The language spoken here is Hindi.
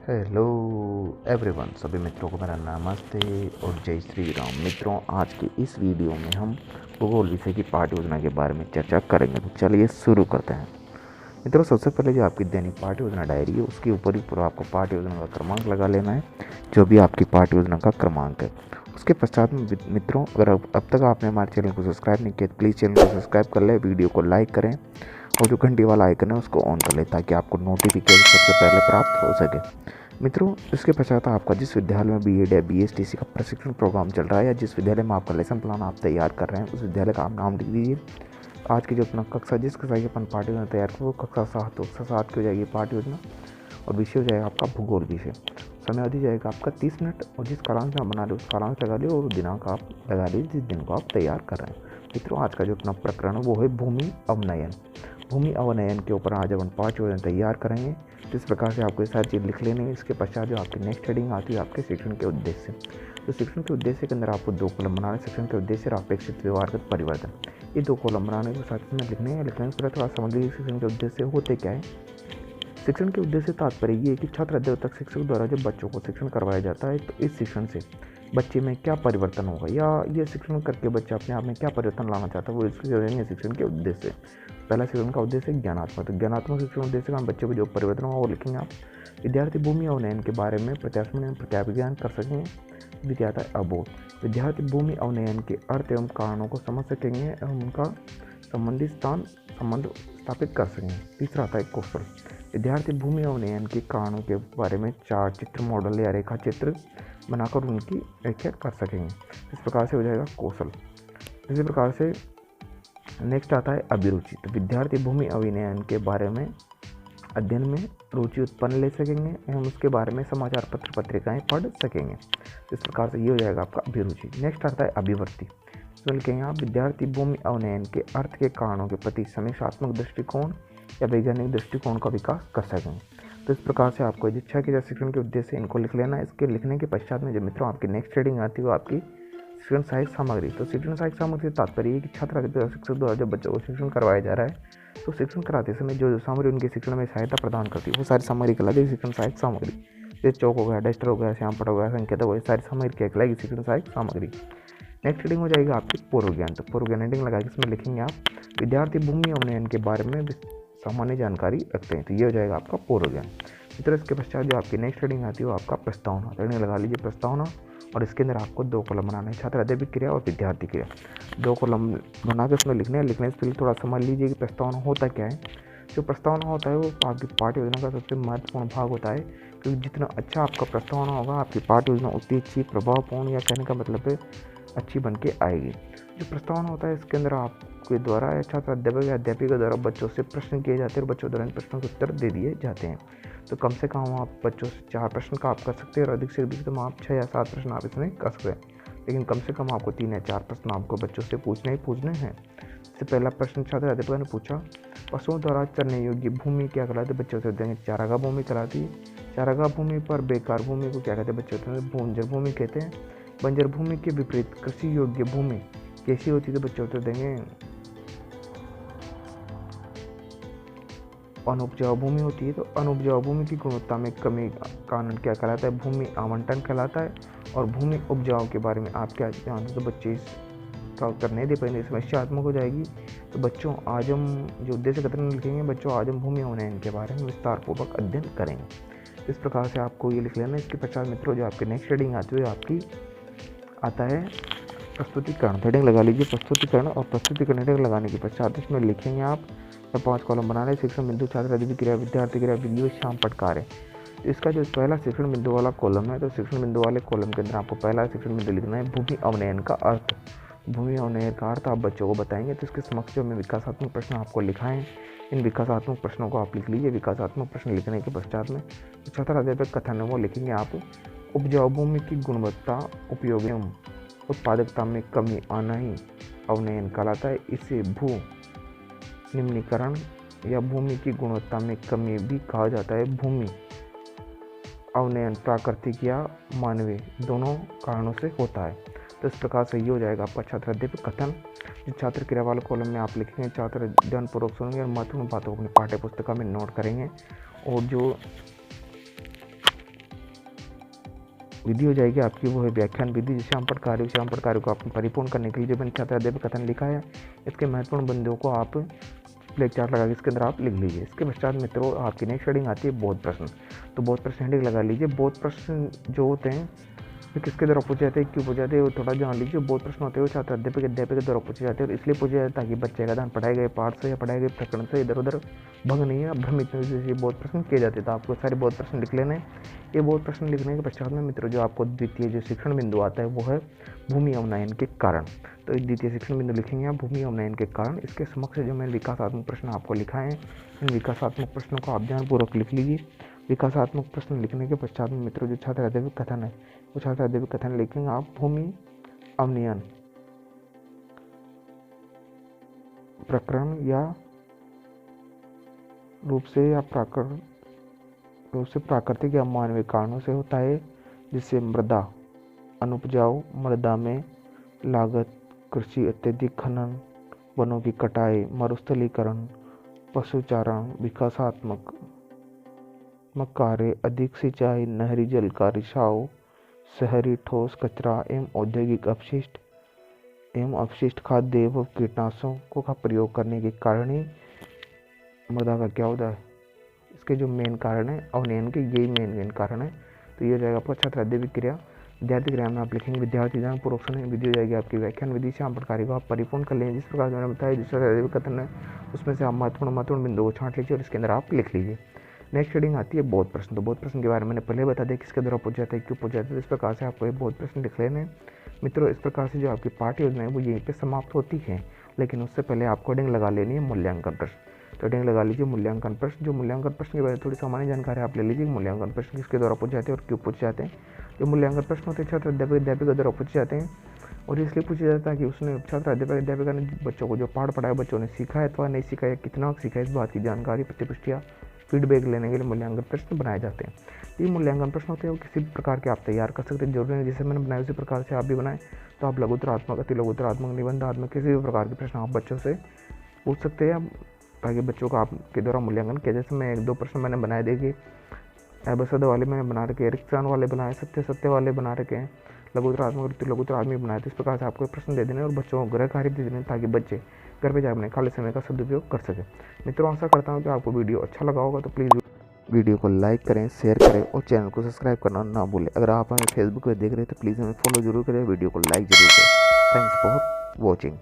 हेलो एवरीवन, सभी मित्रों को मेरा नमस्ते और जय श्री राम। मित्रों, आज की इस वीडियो में हम भूगोल विषय की पाठ्य योजना के बारे में चर्चा करेंगे। तो चलिए शुरू करते हैं। मित्रों, सबसे पहले जो आपकी दैनिक पाठ्य योजना डायरी है उसके ऊपर ही पूरा आपको पाठ्य योजना का क्रमांक लगा लेना है, जो भी आपकी पाठ्य योजना का क्रमांक है। उसके पश्चात में मित्रों, अगर अब तक आपने हमारे चैनल को सब्सक्राइब नहीं किया तो प्लीज़ चैनल को सब्सक्राइब कर लें, वीडियो को लाइक करें और जो घंटी वाला आइकन है उसको ऑन कर लें ताकि आपको नोटिफिकेशन सबसे पहले प्राप्त हो सके। मित्रों, इसके पश्चात आपका जिस विद्यालय में बीएड या बीएसटीसी का प्रशिक्षण प्रोग्राम चल रहा है या जिस विद्यालय में आपका लेसन प्लान आप तैयार कर रहे हैं उस विद्यालय का आप नाम लिख दीजिए। आज की जो अपना कक्षा जिस कक्षा की अपन पाठ्य योजना तैयार करें वो कक्षा 7, तो कक्षा 7 की हो जाएगी पाठ्य योजना और विषय हो जाएगा आपका भूगोल विषय। समय अवधि जाएगा आपका 30 मिनट और जिस कालांश में आप बना रहे उस कालांश लगा लीजिए और दिनांक आप लगा लीजिए जिस दिन को आप तैयार कर रहे हैं। मित्रों, आज का जो अपना प्रकरण है वो है भूमि अवनयन। भूमि अवनयन के ऊपर आज अपन पाठ्य योजना तैयार करेंगे। इस प्रकार से आपको ये सारी चीज़ लिख लेनी है। इसके पश्चात जो आपकी नेक्स्ट हेडिंग आती है आपके शिक्षण के उद्देश्य। तो शिक्षण के उद्देश्य के अंदर आपको 2 कॉलम बनाने। शिक्षण के उद्देश्य और अपेक्षित व्यवहारगत परिवर्तन, ये 2 कॉलम बनाने के साथ में लिखने हैं। लिखने से थोड़ा समझ लीजिए शिक्षण के उद्देश्य होते क्या है। शिक्षण के उद्देश्य तात्पर्य ये है कि छात्र अध्यापक शिक्षक द्वारा जब बच्चों को शिक्षण करवाया जाता है तो इस शिक्षण से बच्चे में क्या परिवर्तन होगा या ये शिक्षण करके बच्चा अपने आप में क्या परिवर्तन लाना चाहता है वो इसके शिक्षण के उद्देश्य। पहला शिक्षण का उद्देश्य है ज्ञानात्मक। तो ज्ञानात्मक शिक्षण उद्देश्य का हम बच्चे को जो परिवर्तन होगा वो लिखेंगे आप। विद्यार्थी भूमि अवनयन के बारे में प्रत्याभिज्ञान कर सकेंगे। द्वितीय आता है अबोध। विद्यार्थी भूमि अवनयन के अर्थ एवं कारणों को समझ सकेंगे एवं उनका संबंधित संबंध स्थापित कर सकेंगे। तीसरा आता है कौशल। विद्यार्थी भूमि अवनयन के कारणों के बारे में चार्ट, चित्र, मॉडल या रेखा चित्र बनाकर उनकी व्याख्या कर सकेंगे। इस प्रकार से हो जाएगा कौशल। इसी प्रकार से नेक्स्ट आता है अभिरुचि। तो विद्यार्थी भूमि अवनयन के बारे में अध्ययन में रुचि उत्पन्न ले सकेंगे एवं उसके बारे में समाचार पत्र पत्रिकाएं पढ़ सकेंगे। इस प्रकार से ये हो जाएगा आपका अभिरुचि। नेक्स्ट आता है अभिवृत्ति। इसमें लिखेंगे आप विद्यार्थी भूमि अवनयन के अर्थ के कारणों के प्रति समीक्षात्मक दृष्टिकोण या वैज्ञानिक दृष्टिकोण का विकास कर सकेंगे। तो इस प्रकार से आपको शिक्षा के शिक्षण के उद्देश्य इनको लिख लेना है। इसके लिखने के पश्चात में जो मित्रों आपकी नेक्स्ट हेडिंग आती है वो आपकी शिक्षण सहायक सामग्री। तो शिक्षण सहायक सामग्री से तात्पर्य है कि छात्र शिक्षक द्वारा जब बच्चों को शिक्षण करवाया जा रहा है तो शिक्षण कराते समय जो सामग्री उनके शिक्षण में सहायता प्रदान करती है वो सारी सामग्री कहलाती है शिक्षण सहायक सामग्री। जैसे चौक हो गया, डस्टर हो गया, श्यामपट्ट हो गया, संकेत हो गया, सारी सामग्री क्या कहलाएगी शिक्षण सहायक सामग्री। नेक्स्ट हेडिंग हो जाएगी आपकी पूर्व ज्ञान। तो पूर्व ज्ञान हेडिंग लगा के इसमें लिखेंगे आप विद्यार्थी भूमि अवनयन के बारे में सामान्य जानकारी रखते हैं। तो ये हो जाएगा आपका पूर्व ज्ञान। मित्रों, इसके पश्चात जो आपकी नेक्स्ट हेडिंग आती है वो आपका प्रस्तावना। हेडिंग लगा लीजिए प्रस्तावना और इसके अंदर आपको 2 कॉलम बनाने हैं, छात्र अध्यापक क्रिया और विद्यार्थी क्रिया। 2 कॉलम बना के उसमें लिखने से पहले थोड़ा समझ लीजिए कि प्रस्तावना होता क्या है। जो प्रस्तावना होता है वो आपकी पाठ्य योजना का सबसे महत्वपूर्ण भाग होता है, क्योंकि जितना अच्छा आपका प्रस्तावना होगा आपकी पाठ्य योजना उतनी अच्छी, प्रभावपूर्ण, या कहने का मतलब है अच्छी बन के आएगी। जो प्रस्तावना होता है इसके अंदर आपके द्वारा या छात्र अध्यापक या अध्यापिका द्वारा बच्चों से प्रश्न किए जाते हैं और बच्चों द्वारा इन प्रश्नों के उत्तर दे दिए जाते हैं। तो कम से कम आप बच्चों से 4 प्रश्न का आप कर सकते हैं और अधिक से अधिक तो आप 6 या 7 प्रश्न आप इसमें कर सकते हैं, लेकिन कम से कम आपको 3 या 4 प्रश्न आपको बच्चों से पूछने हैं। इससे पहला प्रश्न छात्र अध्यापक ने पूछा, पशुओं द्वारा चरने योग्य भूमि क्या कहलाती है? बच्चे उत्तर देंगे चारागाह भूमि कहलाती है। चारागाह भूमि पर बेकार भूमि को क्या कहते हैं? बच्चे उत्तर देंगे बंजर भूमि कहते हैं। बंजर भूमि के विपरीत कृषि योग्य भूमि कैसी होती है? तो बच्चे उत्तर देंगे अनुपजाऊ भूमि होती है। तो अनुपजाऊ भूमि की गुणवत्ता में कमी कारण क्या कहलाता है? भूमि आवंटन कहलाता है। और भूमि उपजाऊ के बारे में आप क्या जानते हैं? तो बच्चे इसका उत्तर नहीं दे पाएंगे, समस्यात्मक हो जाएगी। तो बच्चों आज हम जो उद्देश्य कथन लिखेंगे, बच्चों आज हम भूमि अवनयन के बारे में विस्तारपूर्वक अध्ययन करेंगे। इस प्रकार से आपको ये लिख लेना। इसके पश्चात मित्रों जो आपकी नेक्स्ट हेडिंग आती है आपकी आता है प्रस्तुतिकरण। हेडिंग लगा लीजिए प्रस्तुतिकरण और प्रस्तुतिकरण हेडिंग लगाने के पश्चात इसमें लिखेंगे आप 5 कॉलम बना रहे शिक्षण बिंदु, छात्र अध्यापक क्रिया, विद्यार्थी क्रिया, वीडियो, श्यामपट्ट कार्य। इसका जो पहला शिक्षण बिंदु वाला कॉलम है तो शिक्षण बिंदु वाले कॉलम के अंदर आपको पहला शिक्षण बिंदु लिखना है भूमि अवनयन का अर्थ। भूमि अवनयन का अर्थ आप बच्चों को बताएंगे। तो इसके समक्ष जो में विकासात्मक प्रश्न आपको लिखाएं, इन विकासात्मक प्रश्नों को आप लिख लीजिए। विकासात्मक प्रश्न लिखने के पश्चात में छात्र अध्यापक कथन है वो लिखेंगे आप उपजाऊ भूमि की गुणवत्ता, उपयोग एवं उत्पादकता में कमी आना ही अवनयन कहलाता है। इसे भू निम्नीकरण या भूमि की गुणवत्ता में कमी भी कहा जाता है। भूमि अवनयन प्राकृतिक या मानवीय दोनों कारणों से होता है। तो इस प्रकार से ये हो जाएगा आपका छात्र अध्यापक कथन। जो छात्र क्रिया वाले कॉलम में आप लिखेंगे, छात्र ध्यानपूर्वक सुनेंगे और महत्वपूर्ण बातों को अपनी पाठ्य पुस्तिका में नोट करेंगे। और जो विधि हो जाएगी आपकी वो है व्याख्यान विधि। श्याम कार्य को आप परिपूर्ण करने के लिए जो मैंने छात्र अध्यापक कथन लिखा है, इसके महत्वपूर्ण बिंदुओं को आप फ्लैग चार्ट लगा के इसके अंदर आप लिख लीजिए। इसके पश्चात मित्रों आपकी नेक्स्ट हेडिंग आती है बोध प्रश्न। तो बोध प्रश्न हेडिंग लगा लीजिए। बोध प्रश्न जो होते हैं वे किसके द्वारा पूछे जाते हैं, क्यों पूछे जाते हैं, वो थोड़ा जान लीजिए। बोध प्रश्न होते हैं वो छात्र अध्यापक के द्वारा पूछे जाते हैं और इसलिए पूछे जाते हैं ताकि बच्चे का ध्यान पढ़ाए गए पाठ से या पढ़ाए गए प्रकरण से इधर उधर भंग नहीं है, भ्रमित नहीं, जैसे बोध प्रश्न किए जाते हैं। तो आपको सारे बोध प्रश्न लिख लेने। ये बोध प्रश्न लिखने के पश्चात में मित्रों जो आपको द्वितीय जो शिक्षण बिंदु आता है वो है भूमि अवनयन के कारण। तो द्वितीय शिक्षण बिंदु लिखेंगे आप भूमि अवनयन के कारण। इसके समक्ष जो मैंने विकासात्मक प्रश्न आपको लिखा है, इन विकासात्मक प्रश्नों को आप ध्यानपूर्वक लिख लीजिए। विकासात्मक प्रश्न लिखने के पश्चात में मित्रों जो छात्र अध्यापक कथन है वो छात्र अध्यापक कथन लिखेंगे आप भूमि अवनयन प्रकरण या रूप से प्राकृतिक या मानवीय कारणों से होता है, जिससे मृदा अनुपजाऊ, मृदा में लागत, कृषि अत्यधिक खनन, वनों की कटाई, मरुस्थलीकरण, पशुचारण, विकासात्मक कार्य, अधिक सिंचाई, नहरी जल का रिसाव, शहरी ठोस कचरा एवं औद्योगिक अपशिष्ट खाद्य एवं कीटनाशकों का प्रयोग करने के कारण ही मृदा का क्या होता है, इसके जो मेन कारण है अवनयन के, यही मेन कारण है। तो ये हो जाएगा आपका छात्र अध्यापक क्रिया। विद्यार्थी क्रिया में आप लिखेंगे विद्यार्थी ध्यान पूर्वक सुने। विधि हो जाएगी आपकी व्याख्यान विधि। श्याम कार्य को आप परिपूर्ण कर लेंगे जिस प्रकार मैंने बताया। जिस अध्यापक कथन है उसमें से आप महत्वपूर्ण बिंदु को छांट लीजिए और इसके अंदर आप लिख लीजिए। नेक्स्ट हेडिंग आती है बोध प्रश्न। तो बोध प्रश्न के बारे में मैंने पहले बता दिया किसके द्वारा पूछा जाता है, क्यों पूछा जाता है। इस प्रकार से आपको ये बोध प्रश्न लिख लेने हैं मित्रों। इस प्रकार से जो आपकी पाठ्य योजना है वो यहीं पे समाप्त होती है, लेकिन उससे पहले आपको हेडिंग लगा लेनी है मूल्यांकन प्रश्न। तो हेडिंग लगा लीजिए मूल्यांकन प्रश्न। जो मूल्यांकन प्रश्न के बारे में थोड़ी सामान्य जानकारी आप ले लीजिए। मूल्यांकन प्रश्न किसके द्वारा पूछे जाते हैं और क्यों पूछे जाते हैं। जो मूल्यांकन प्रश्न होते हैं छात्र अध्यापक के द्वारा पूछे जाते हैं और इसलिए पूछा जाता है कि उसने छात्र अध्यापिका ने बच्चों को जो पाठ पढ़ाया बच्चों ने सीखा है अथवा नहीं सीखा है, कितना सीखा है, इस बात की जानकारी प्रतिपुष्टिया फीडबैक लेने के लिए मूल्यांकन प्रश्न बनाए जाते हैं। ये मूल्यांकन प्रश्न होते हैं वो किसी भी प्रकार के आप तैयार कर सकते हैं, जरूरी नहीं जैसे मैंने बनाए उसी प्रकार से आप भी बनाएं। तो आप लघुत्तरात्मक, अति लघुत्तरात्मक, निबंधात्मक किसी भी प्रकार के प्रश्न आप बच्चों से पूछ सकते हैं ताकि बच्चों को आपके द्वारा मूल्यांकन किया। जैसे मैं 1-2 प्रश्न मैंने बनाए देखे, एबसद वाले मैंने बना रखे, रिक्सान वाले बनाए, सत्य वाले बना रखे हैं, लघुत्तरात्मक बनाए। तो इस प्रकार से आपको प्रश्न दे देने और बच्चों को गृह कार्य दे देने ताकि बच्चे घर पे जाकर अपने खाली समय का सदुपयोग कर सकें। मित्रों आशा करता हूँ कि आपको वीडियो अच्छा लगा होगा। तो प्लीज़ वीडियो को लाइक करें, शेयर करें और चैनल को सब्सक्राइब करना ना भूलें। अगर आप हमें फेसबुक पर देख रहे हैं तो प्लीज़ हमें फॉलो जरूर करें, वीडियो को लाइक जरूर करें। Thanks for watching.